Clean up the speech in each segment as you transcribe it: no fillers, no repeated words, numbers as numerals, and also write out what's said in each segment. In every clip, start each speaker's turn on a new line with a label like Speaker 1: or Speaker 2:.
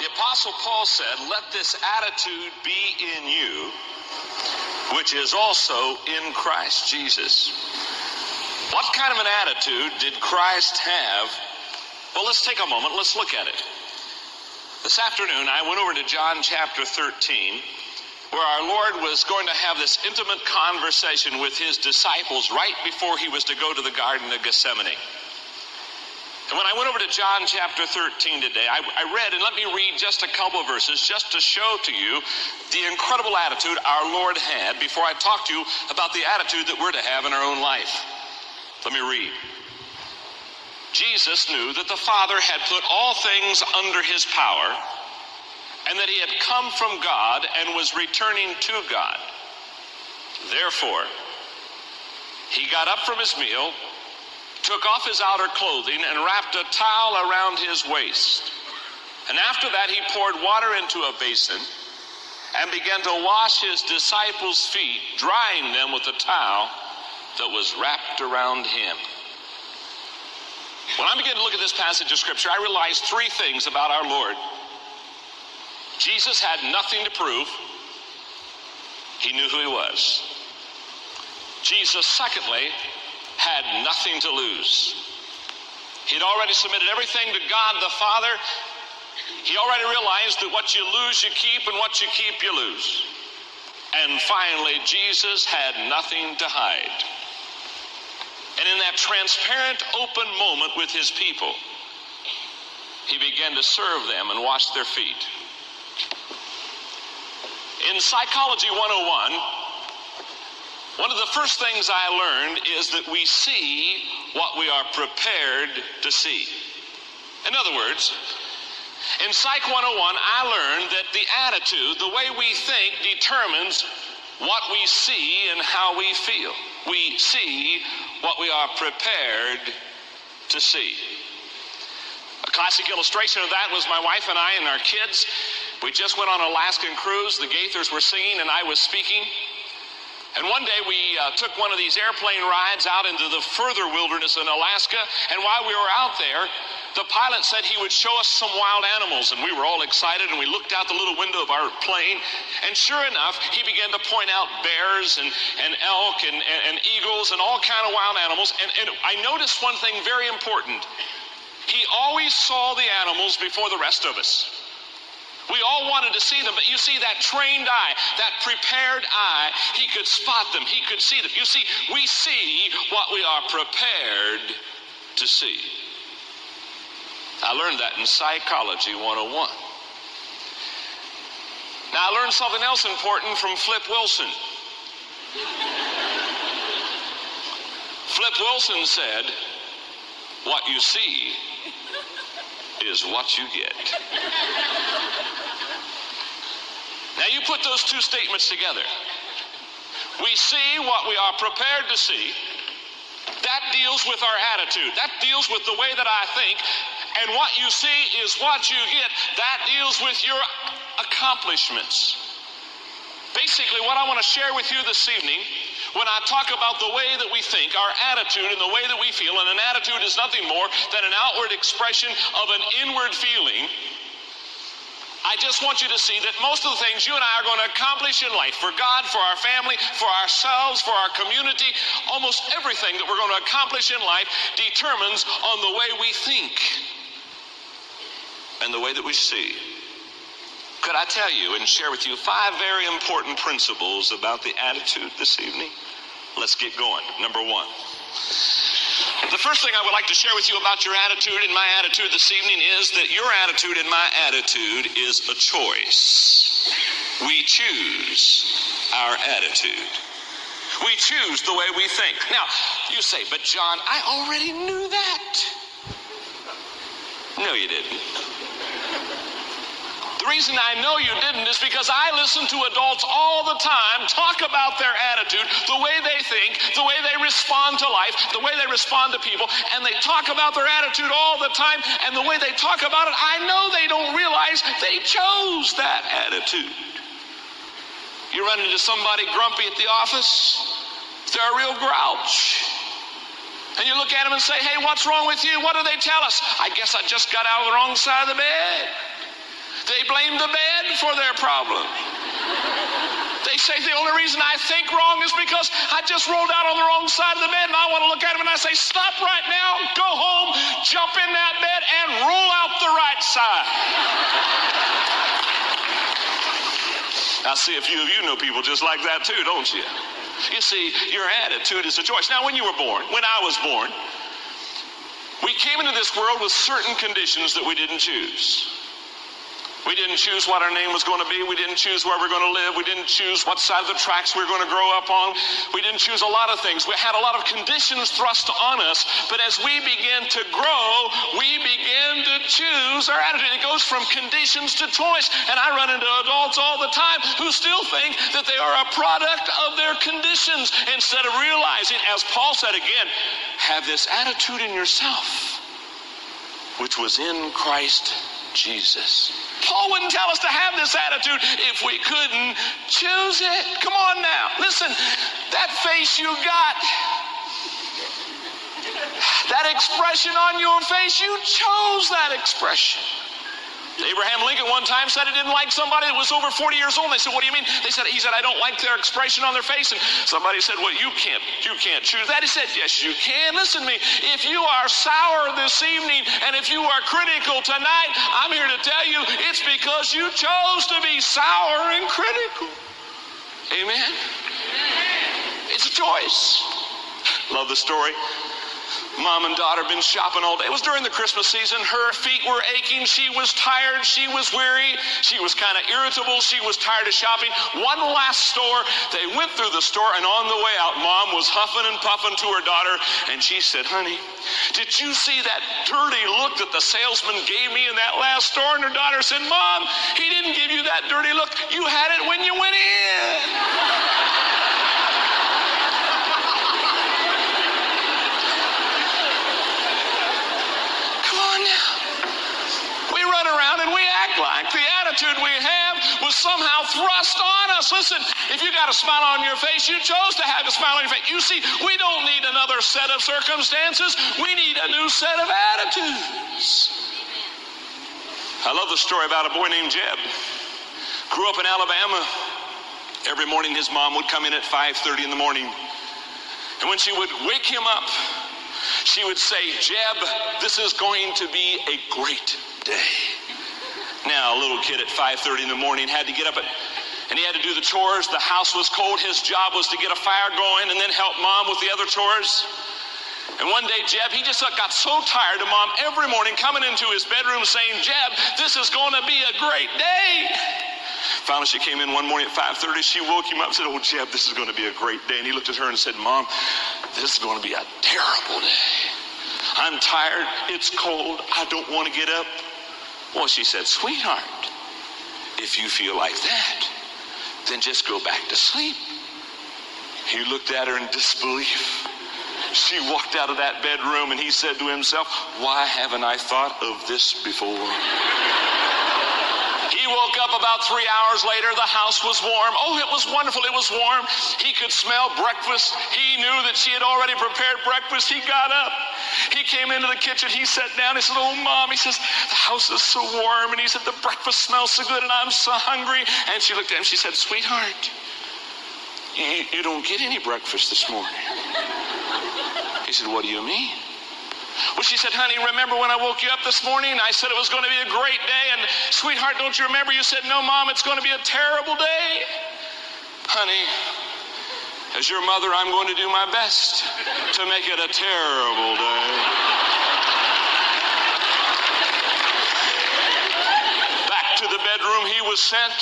Speaker 1: The Apostle Paul said, "Let this attitude be in you, which is also in Christ Jesus." What kind of an attitude did Christ have? Well, let's take a moment. Let's look at it. This afternoon, I went over to John chapter 13, where our Lord was going to have this intimate conversation with his disciples right before he was to go to the Garden of Gethsemane. And when I went over to John chapter 13 today, I read, and let me read just a couple of verses just to show to you the incredible attitude our Lord had before I talk to you about the attitude that we're to have in our own life. Let me read. Jesus knew that the Father had put all things under his power, and that he had come from God and was returning to God. Therefore, he got up from his meal, took off his outer clothing, and wrapped a towel around his waist. And after that, he poured water into a basin and began to wash his disciples' feet, drying them with a towel that was wrapped around him. When I began to look at this passage of Scripture, I realized three things about our Lord. Jesus had nothing to prove. He knew who he was. Jesus, secondly, had nothing to lose. He'd already submitted everything to God the Father. He already realized that what you lose, you keep, and what you keep, you lose. And finally, Jesus had nothing to hide. And in that transparent, open moment with his people, he began to serve them and wash their feet. In Psychology 101, one of the first things I learned is that we see what we are prepared to see. In other words, in Psych 101, I learned that the attitude, the way we think, determines what we see and how we feel. We see what we are prepared to see. A classic illustration of that was my wife and I and our kids. We just went on an Alaskan cruise. The Gaithers were singing and I was speaking. And one day we took one of these airplane rides out into the further wilderness in Alaska. And while we were out there, the pilot said he would show us some wild animals. And we were all excited, and we looked out the little window of our plane. And sure enough, he began to point out bears and elk and eagles and all kind of wild animals. And I noticed one thing very important. He always saw the animals before the rest of us. We all wanted to see them, but you see, that trained eye, that prepared eye, he could spot them, he could see them. You see, we see what we are prepared to see. I learned that in Psychology 101. Now, I learned something else important from Flip Wilson. Flip Wilson said, "What you see is what you get." Now you put those two statements together. We see what we are prepared to see. That deals with our attitude. That deals with the way that I think. And what you see is what you get. That deals with your accomplishments. Basically, what I want to share with you this evening, when I talk about the way that we think, our attitude and the way that we feel, and an attitude is nothing more than an outward expression of an inward feeling, I just want you to see that most of the things you and I are going to accomplish in life, for God, for our family, for ourselves, for our community, almost everything that we're going to accomplish in life determines on the way we think and the way that we see. Could I tell you and share with you 5 very important principles about the attitude this evening? Let's get going. Number 1. The first thing I would like to share with you about your attitude and my attitude this evening is that your attitude and my attitude is a choice. We choose our attitude. We choose the way we think. Now, you say, "But John, I already knew that." No, you didn't. The reason I know you didn't is because I listen to adults all the time talk about their attitude, the way they think, the way they respond to life, the way they respond to people, and they talk about their attitude all the time, and the way they talk about it, I know they don't realize they chose that attitude. You run into somebody grumpy at the office, they're a real grouch. And you look at them and say, "Hey, what's wrong with you?" What do they tell us? "I guess I just got out of the wrong side of the bed." They blame the bed for their problem. They say the only reason I think wrong is because I just rolled out on the wrong side of the bed, and I want to look at them and I say, stop right now, go home, jump in that bed, and roll out the right side. I see a few of you know people just like that too, don't you? You see, your attitude is a choice. Now, when you were born, when I was born, we came into this world with certain conditions that we didn't choose. We didn't choose what our name was going to be. We didn't choose where we're going to live. We didn't choose what side of the tracks we were going to grow up on. We didn't choose a lot of things. We had a lot of conditions thrust on us. But as we begin to grow, we begin to choose our attitude. It goes from conditions to choice. And I run into adults all the time who still think that they are a product of their conditions instead of realizing, as Paul said again, have this attitude in yourself, which was in Christ Jesus. Paul wouldn't tell us to have this attitude if we couldn't choose it. Come on now. Listen, that face you got, that expression on your face, you chose that expression. Abraham Lincoln one time said he didn't like somebody that was over 40 years old. They said, what do you mean? He said, I don't like their expression on their face. And somebody said, well, you can't choose that. He said, yes, you can. Listen to me. If you are sour this evening and if you are critical tonight, I'm here to tell you it's because you chose to be sour and critical. Amen? It's a choice. Love the story. Mom and daughter been shopping all day. It was during the Christmas season. Her feet were aching. She was tired. She was weary. She was kind of irritable. She was tired of shopping. One last store. They went through the store, and on the way out, Mom was huffing and puffing to her daughter, and she said, honey, did you see that dirty look that the salesman gave me in that last store? And her daughter said, Mom, he didn't give you that dirty look. You had it when you went in. Like the attitude we have was somehow thrust on us. Listen, if you got a smile on your face, you chose to have a smile on your face. You see, we don't need another set of circumstances. We need a new set of attitudes. I love the story about a boy named Jeb. Grew up in Alabama. Every morning his mom would come in at 5:30 in the morning. And when she would wake him up, she would say, Jeb, this is going to be a great day. Now, a little kid at 5:30 in the morning had to get up and he had to do the chores. The house was cold. His job was to get a fire going and then help Mom with the other chores. And one day, Jeb, he just got so tired of Mom every morning coming into his bedroom saying, Jeb, this is going to be a great day. Finally, she came in one morning at 5:30. She woke him up and said, oh, Jeb, this is going to be a great day. And he looked at her and said, Mom, this is going to be a terrible day. I'm tired. It's cold. I don't want to get up. Well, she said, sweetheart, if you feel like that, then just go back to sleep. He looked at her in disbelief. She walked out of that bedroom and he said to himself, why haven't I thought of this before? He woke up about 3 hours later. The house was warm. Oh, it was wonderful. It was warm. He could smell breakfast. He knew that she had already prepared breakfast. He got up. He came into the kitchen. He sat down. He said, oh, Mom, he says, the house is so warm. And he said, the breakfast smells so good and I'm so hungry. And she looked at him. She said, sweetheart, you don't get any breakfast this morning. He said, what do you mean? Well, she said, honey, remember when I woke you up this morning? I said it was going to be a great day. And sweetheart, don't you remember? You said, no, Mom, it's going to be a terrible day. Honey, as your mother, I'm going to do my best to make it a terrible day. Back to the bedroom he was sent.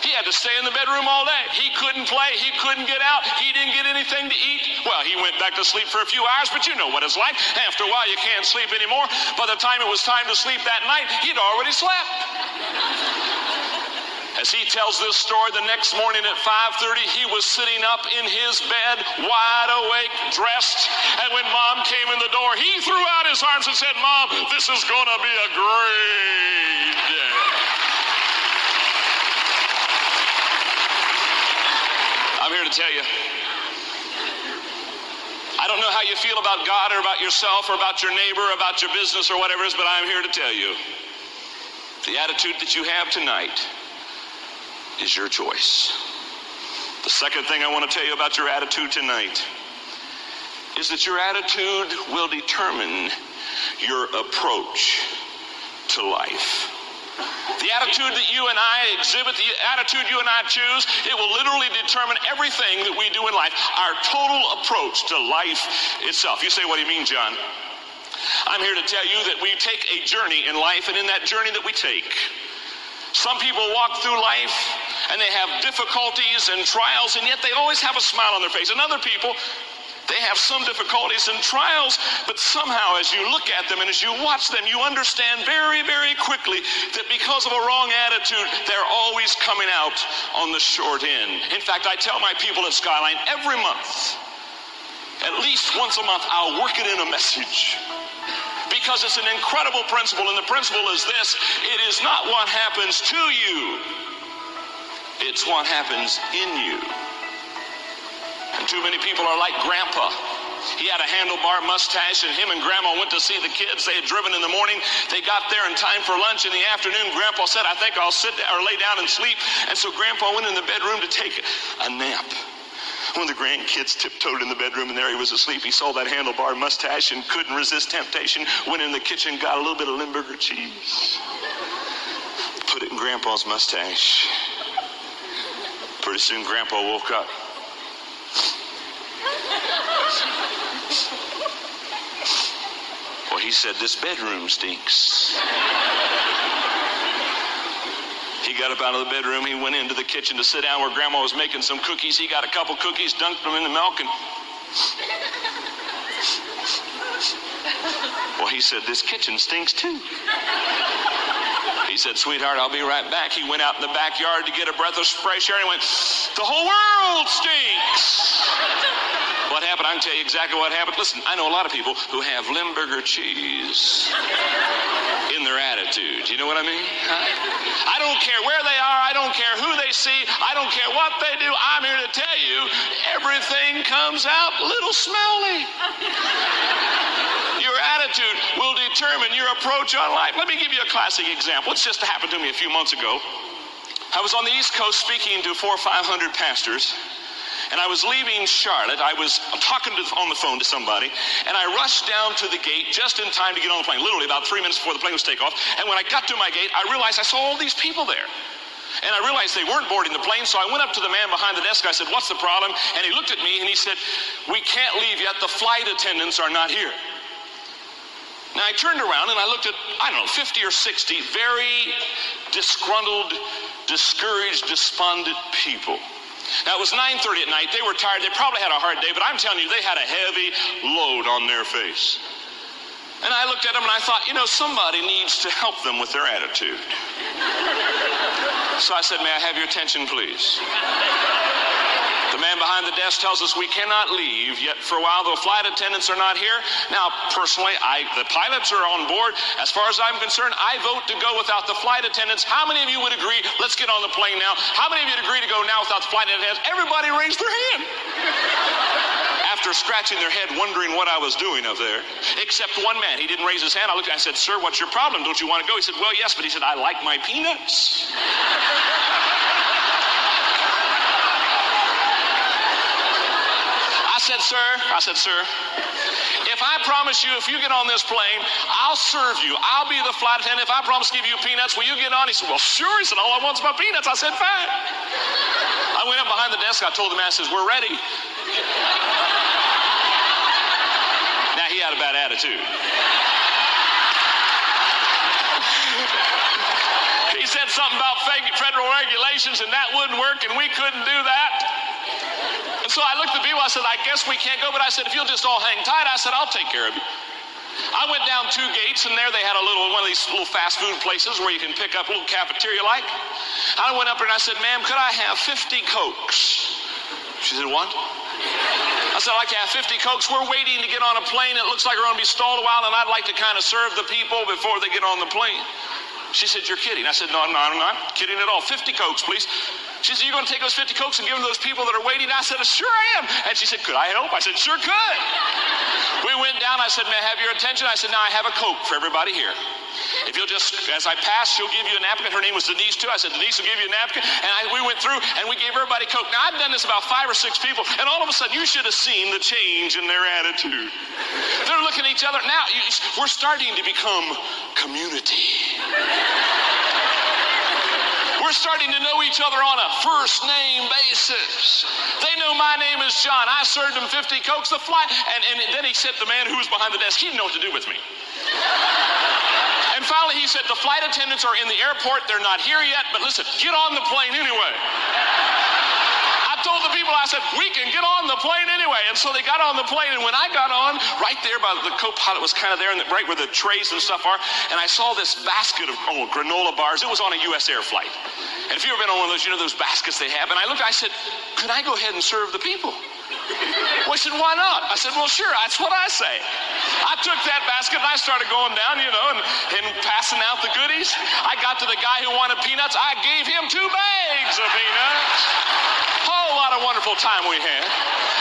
Speaker 1: He had to stay in the bedroom all day. He couldn't play. He couldn't get out. He didn't get anything to eat. Well, he went back to sleep for a few hours, but you know what it's like. After a while, you can't sleep anymore. By the time it was time to sleep that night, he'd already slept. As he tells this story, the next morning at 5:30, he was sitting up in his bed, wide awake, dressed. And when Mom came in the door, he threw out his arms and said, Mom, this is going to be a great day. I'm here to tell you, I don't know how you feel about God or about yourself or about your neighbor or about your business or whatever it is, but I'm here to tell you, The attitude that you have tonight is your choice. The second thing I want to tell you about your attitude tonight is that your attitude will determine your approach to life. The attitude that you and I exhibit, the attitude you and I choose, it will literally determine everything that we do in life, our total approach to life itself. You say, what do you mean, John? I'm here to tell you that we take a journey in life, and in that journey that we take, some people walk through life and they have difficulties and trials, and yet they always have a smile on their face. And other people, they have some difficulties and trials, but somehow as you look at them and as you watch them, you understand very, very quickly that because of a wrong attitude, they're always coming out on the short end. In fact, I tell my people at Skyline every month, at least once a month, I'll work it in a message. Because it's an incredible principle, and the principle is this: it is not what happens to you, it's what happens in you. And too many people are like Grandpa. He had a handlebar mustache, and him and Grandma went to see the kids. They had driven in the morning. They got there in time for lunch in the afternoon. Grandpa said, I think I'll sit down or lay down and sleep. And so Grandpa went in the bedroom to take a nap. One of the grandkids tiptoed in the bedroom, and there he was asleep. He saw that handlebar mustache and couldn't resist temptation. Went in the kitchen, got a little bit of Limburger cheese, put it in Grandpa's mustache. Pretty soon Grandpa woke up. Well, he said, this bedroom stinks. He got up out of the bedroom. He went into the kitchen to sit down where Grandma was making some cookies. He got a couple cookies, dunked them in the milk, and well, he said, this kitchen stinks too. He said, sweetheart, I'll be right back. He went out in the backyard to get a breath of fresh air, and he went, the whole world stinks. What happened? I can tell you exactly what happened. Listen, I know a lot of people who have Limburger cheese in their attitude. You know what I mean? I don't care where they are. I don't care who they see. I don't care what they do. I'm here to tell you, everything comes out a little smelly. Your attitude will determine your approach on life. Let me give you a classic example. It's just happened to me a few months ago. I was on the East Coast speaking to 400 or 500 pastors. And I was leaving Charlotte. I was talking on the phone to somebody, and I rushed down to the gate just in time to get on the plane, literally about 3 minutes before the plane was take off. And when I got to my gate, I realized I saw all these people there. And I realized they weren't boarding the plane, so I went up to the man behind the desk. I said, what's the problem? And he looked at me, and he said, we can't leave yet. The flight attendants are not here. Now, I turned around, and I looked at, 50 or 60 very disgruntled, discouraged, despondent people. Now, it was 9:30 at night. They were tired. They probably had a hard day, but I'm telling you, they had a heavy load on their face. And I looked at them and I thought, somebody needs to help them with their attitude. So I said, may I have your attention, please? The man behind the desk tells us we cannot leave yet for a while. The flight attendants are not here. Now, personally, the pilots are on board. As far as I'm concerned, I vote to go without the flight attendants. How many of you would agree? Let's get on the plane now. How many of you would agree to go now without the flight attendants? Everybody raised their hand. After scratching their head, wondering what I was doing up there, except one man. He didn't raise his hand. I looked at him and I said, sir, what's your problem? Don't you want to go? He said, well, yes, but he said, I like my peanuts. I said, sir, if I promise you, if you get on this plane, I'll serve you. I'll be the flight attendant. If I promise to give you peanuts, will you get on? He said, well, sure. He said, all I want is my peanuts. I said, fine. I went up behind the desk. I told the man, I says, we're ready. Now, he had a bad attitude. He said something about federal regulations, and that wouldn't work, and we couldn't do that. And so I looked at people, I said, I guess we can't go, but I said, if you'll just all hang tight, I said, I'll take care of you. I went down 2 gates, and there they had one of these little fast food places where you can pick up a little cafeteria like. I went up there and I said, ma'am, could I have 50 Cokes? She said, what? I said, I'd like to have 50 Cokes. We're waiting to get on a plane. It looks like we're going to be stalled a while, and I'd like to kind of serve the people before they get on the plane. She said, you're kidding. I said, no, I'm not kidding at all. 50 Cokes, please. She said, you're going to take those 50 Cokes and give them to those people that are waiting? I said, sure I am. And she said, could I help? I said, sure could. We went down. I said, may I have your attention? I said, now I have a Coke for everybody here. If you'll just, as I pass, she'll give you a napkin. Her name was Denise too. I said, Denise will give you a napkin. And we went through and we gave everybody Coke. Now I've done this about 5 or 6 people, and all of a sudden you should have seen the change in their attitude. They're looking at each other. Now we're starting to become community. We're starting to know each other on a first name basis. They know my name is John. I served them 50 Cokes. And then he said, the man who was behind the desk, he didn't know what to do with me. And finally he said, the flight attendants are in the airport. They're not here yet, but listen, get on the plane anyway. I told the people, I said, we can get on the plane anyway. And so they got on the plane, and when I got on, right there by the co-pilot was kind of there, and right where the trays and stuff are, and I saw this basket of granola bars. It was on a U.S. Air flight. And if you've ever been on one of those, you know those baskets they have. And I looked, I said, could I go ahead and serve the people? Well, I said, why not? I said, well, sure, that's what I say. I took that basket and I started going down, and passing out the goodies. I got to the guy who wanted peanuts. I gave him 2 bags of peanuts. Whole lot of wonderful time we had.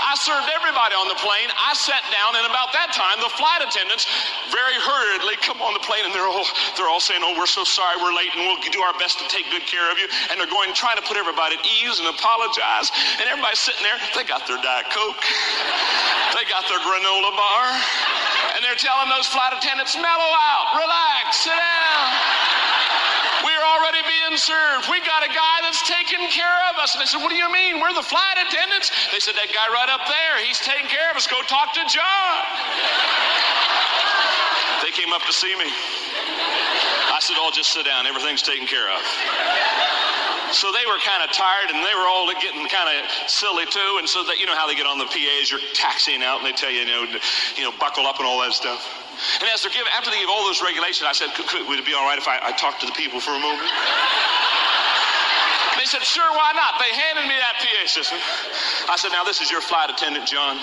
Speaker 1: I served everybody on the plane. I sat down, and about that time, the flight attendants very hurriedly come on the plane, and they're all saying, oh, we're so sorry we're late, and we'll do our best to take good care of you. And they're going, trying to put everybody at ease and apologize. And everybody's sitting there. They got their Diet Coke. They got their granola bar. And they're telling those flight attendants, mellow out, relax, sit down. We're already being served. We got a guy that's taking care of us. And they said, what do you mean? We're the flight attendants. They said, that guy right up there, he's taking care of us. Go talk to John. They came up to see me. I said, oh, just sit down. Everything's taken care of. So they were kind of tired, and they were all getting kind of silly too. And so that, you know how they get on the PA as you're taxiing out, and they tell you, buckle up and all that stuff. And as they're after they give all those regulations, I said, would it be all right if I talked to the people for a moment? They said, sure, why not? They handed me that PA system. I said, now this is your flight attendant, John.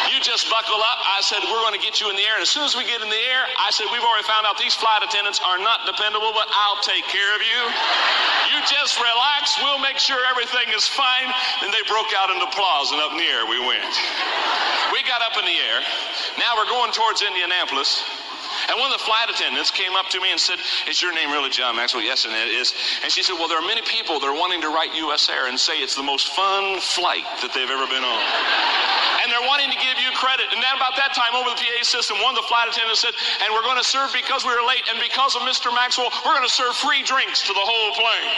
Speaker 1: You just buckle up. I said, we're going to get you in the air. And as soon as we get in the air, I said, we've already found out these flight attendants are not dependable, but I'll take care of you. You just relax. We'll make sure everything is fine. And they broke out into applause, and up in the air we went. We got up in the air. Now we're going towards Indianapolis. And one of the flight attendants came up to me and said, is your name really John Maxwell? Yes, and it is. And she said, well, there are many people that are wanting to write U.S. Air and say it's the most fun flight that they've ever been on. And they're wanting to give you credit. And then about that time, over the PA system, one of the flight attendants said, and we're going to serve because we were late, and because of Mr. Maxwell, we're going to serve free drinks to the whole plane.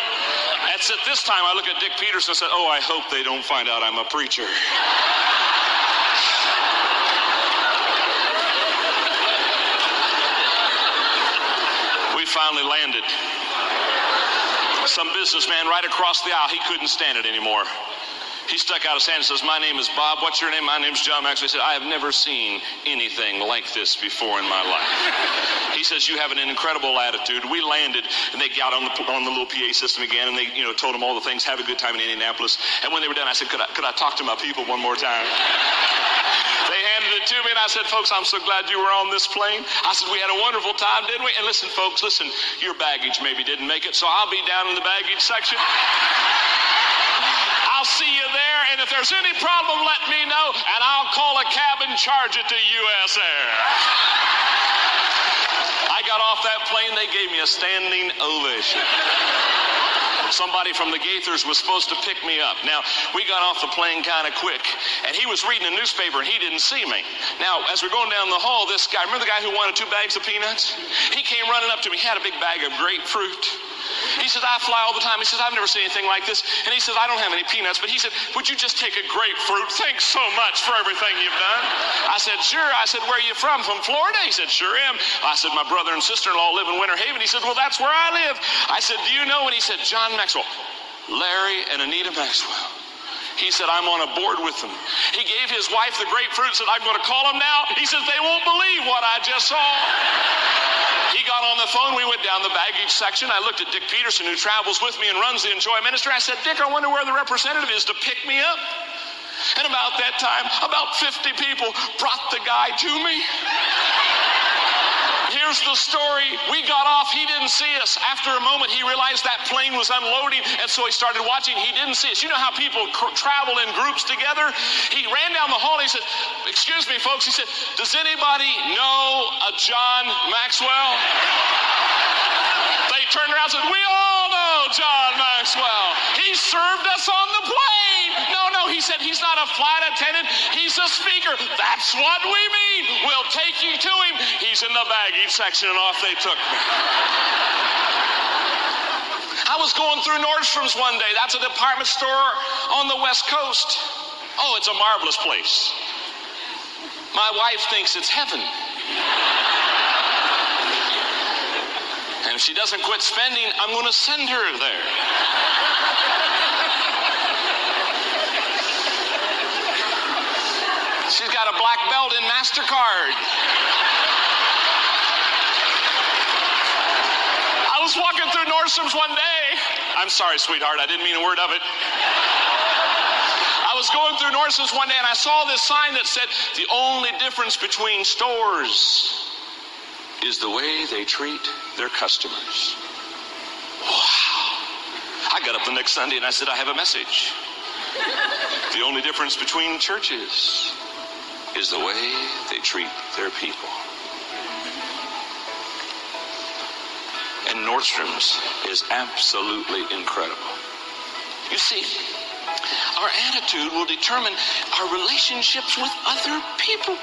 Speaker 1: And at this time, I look at Dick Peterson and said, oh, I hope they don't find out I'm a preacher. Finally landed. Some businessman right across the aisle, he couldn't stand it anymore. He stuck out his hand and says, my name is Bob. What's your name? My name's John Maxwell. He said, I have never seen anything like this before in my life. He says, you have an incredible attitude. We landed, and they got on the little PA system again, and they told them all the things, have a good time in Indianapolis. And when they were done, I said, could I talk to my people one more time? They handed it to me, and I said, folks, I'm so glad you were on this plane. I said, we had a wonderful time, didn't we? And listen, folks, your baggage maybe didn't make it, so I'll be down in the baggage section. I'll see you there, and if there's any problem, let me know, and I'll call a cab and charge it to U.S. Air. I got off that plane, they gave me a standing ovation. Somebody from the Gaithers was supposed to pick me up. Now, we got off the plane kind of quick, and he was reading a newspaper, and he didn't see me. Now, as we're going down the hall, this guy, remember the guy who wanted 2 bags of peanuts? He came running up to me. He had a big bag of grapefruit. He says, I fly all the time. He says, I've never seen anything like this. And he says, I don't have any peanuts. But he said, would you just take a grapefruit? Thanks so much for everything you've done. I said, sure. I said, where are you from? From Florida? He said, sure am. I said, my brother and sister-in-law live in Winter Haven. He said, well, that's where I live. I said, do you know? And he said, John Maxwell, Larry and Anita Maxwell. He said, I'm on a board with them. He gave his wife the grapefruit and said, I'm going to call them now. He says, they won't believe what I just saw. He got on the phone. We went down the baggage section. I looked at Dick Peterson, who travels with me and runs the Enjoy Ministry. I said, Dick, I wonder where the representative is to pick me up. And about that time, about 50 people brought the guy to me. Here's the story. We got off. He didn't didn't see us. After a moment, he realized that plane was unloading, and so he started watching. He didn't see us. You know how people travel in groups together? He ran down the hall and he said, "Excuse me, folks," he said, "does anybody know a John Maxwell?" They turned around and said, "We all know John Maxwell. He served us on the plane." No, he said, "He's not a flight attendant. He's a speaker." "That's what we mean. We'll take you to him. He's in the baggage section," and off they took me. I was going through Nordstrom's one day. That's a department store on the West Coast. Oh, it's a marvelous place. My wife thinks it's heaven. And if she doesn't quit spending, I'm going to send her there. She's got a black belt in MasterCard. I was walking through Nordstrom's one day. I'm sorry, sweetheart, I didn't mean a word of it. I was going through Nordstrom's one day and I saw this sign that said, "The only difference between stores is the way they treat their customers." Wow. I got up the next Sunday and I said, "I have a message. The only difference between churches is the way they treat their people." And Nordstrom's is absolutely incredible. You see, our attitude will determine our relationships with other people.